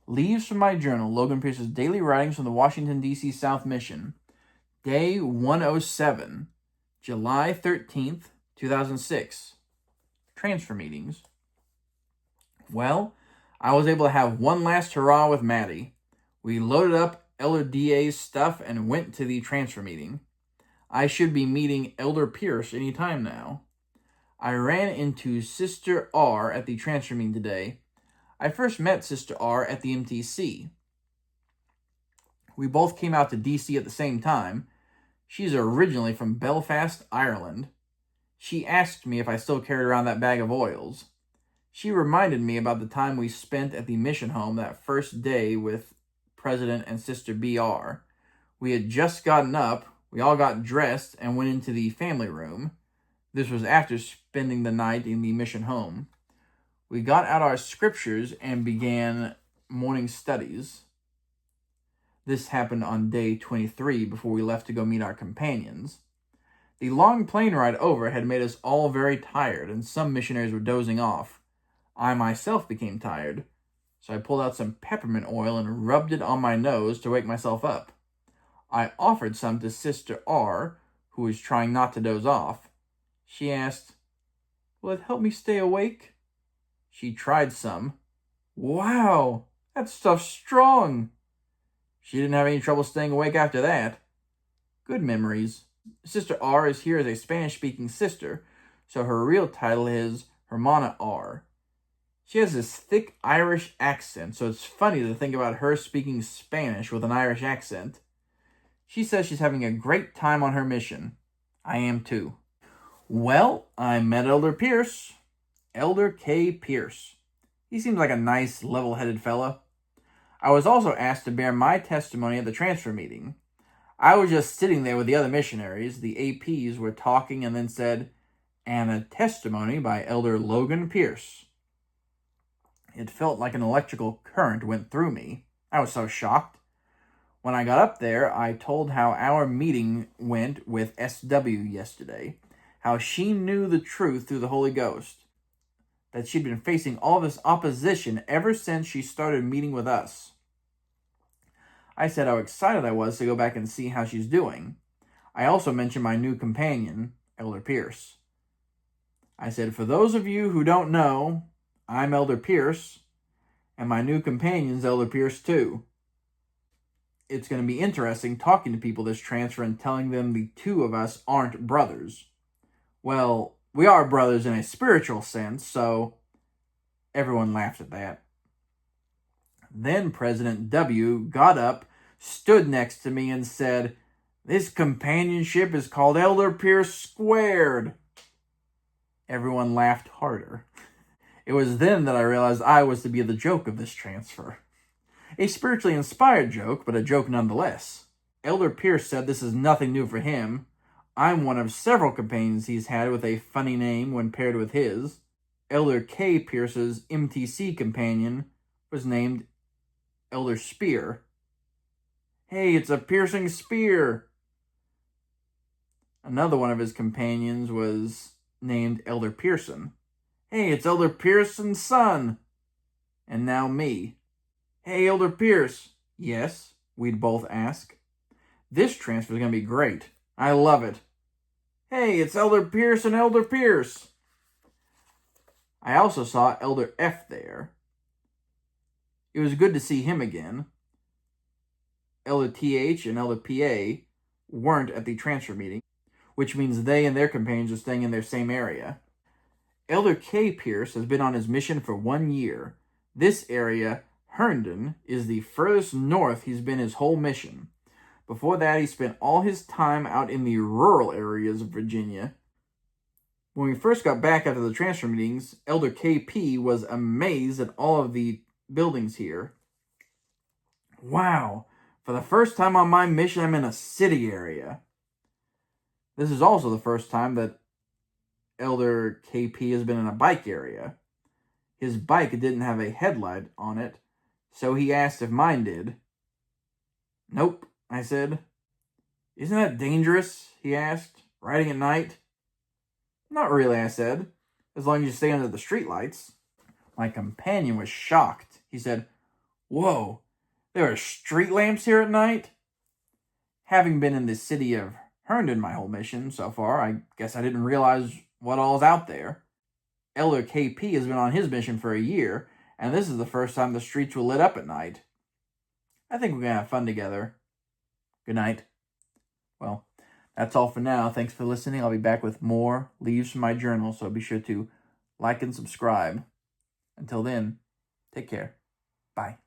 Leaves from my journal, Logan Pierce's daily writings from the Washington, D.C. South Mission. Day 107, July 13th, 2006. Transfer meetings. Well, I was able to have one last hurrah with Maddie. We loaded up Elder DA's stuff and went to the transfer meeting. I should be meeting Elder Pierce any time now. I ran into Sister R at the transfer meeting today. I first met Sister R at the MTC. We both came out to DC at the same time. She's originally from Belfast, Ireland. She asked me if I still carried around that bag of oils. She reminded me about the time we spent at the mission home that first day with President and Sister BR. We had just gotten up, we all got dressed, and went into the family room. This was after spending the night in the mission home. We got out our scriptures and began morning studies. This happened on day 23 before we left to go meet our companions. The long plane ride over had made us all very tired, and some missionaries were dozing off. I myself became tired, so I pulled out some peppermint oil and rubbed it on my nose to wake myself up. I offered some to Sister R, who was trying not to doze off. She asked, "Will it help me stay awake?" She tried some. Wow, that stuff's strong. She didn't have any trouble staying awake after that. Good memories. Sister R is here as a Spanish-speaking sister, so her real title is Hermana R. She has this thick Irish accent, so it's funny to think about her speaking Spanish with an Irish accent. She says she's having a great time on her mission. I am too. Well, I met Elder Pierce. Elder K. Pierce. He seems like a nice, level-headed fella. I was also asked to bear my testimony at the transfer meeting. I was just sitting there with the other missionaries. The APs were talking and then said, "And a testimony by Elder Logan Pierce." It felt like an electrical current went through me. I was so shocked. When I got up there, I told how our meeting went with SW yesterday, how she knew the truth through the Holy Ghost, that she'd been facing all this opposition ever since she started meeting with us. I said how excited I was to go back and see how she's doing. I also mentioned my new companion, Elder Pierce. I said, "For those of you who don't know, I'm Elder Pierce, and my new companion's Elder Pierce too. It's going to be interesting talking to people this transfer and telling them the two of us aren't brothers. Well, we are brothers in a spiritual sense, so..." Everyone laughed at that. Then President W got up, stood next to me, and said, "This companionship is called Elder Pierce Squared." Everyone laughed harder. It was then that I realized I was to be the joke of this transfer. A spiritually inspired joke, but a joke nonetheless. Elder Pierce said this is nothing new for him. I'm one of several companions he's had with a funny name when paired with his. Elder K. Pierce's MTC companion was named Elder Spear. "Hey, it's a piercing spear." Another one of his companions was named Elder Pearson. "Hey, it's Elder Pearson's son." And now me. "Hey, Elder Pierce." "Yes?" we'd both ask. This transfer is going to be great. I love it. "Hey, it's Elder Pierce and Elder Pierce." I also saw Elder F there. It was good to see him again. Elder TH and Elder PA weren't at the transfer meeting, which means they and their companions are staying in their same area. Elder K. Pierce has been on his mission for 1 year. This area, Herndon, is the furthest north he's been his whole mission. Before that, he spent all his time out in the rural areas of Virginia. When we first got back after the transfer meetings, Elder KP was amazed at all of the buildings here. "Wow, for the first time on my mission, I'm in a city area." This is also the first time that Elder KP has been in a bike area. His bike didn't have a headlight on it, so he asked if mine did. "Nope," I said. "Isn't that dangerous?" he asked. "Riding at night?" "Not really," I said, "as long as you stay under the streetlights." My companion was shocked. He said, Whoa, there are street lamps here at night? Having been in the city of Herndon my whole mission so far, I guess I didn't realize what all's out there. Elder KP has been on his mission for a year, and this is the first time the streets were lit up at night. I think we're gonna have fun together. Good night. Well, that's all for now. Thanks for listening. I'll be back with more leaves from my journal, so be sure to like and subscribe. Until then, take care. Bye.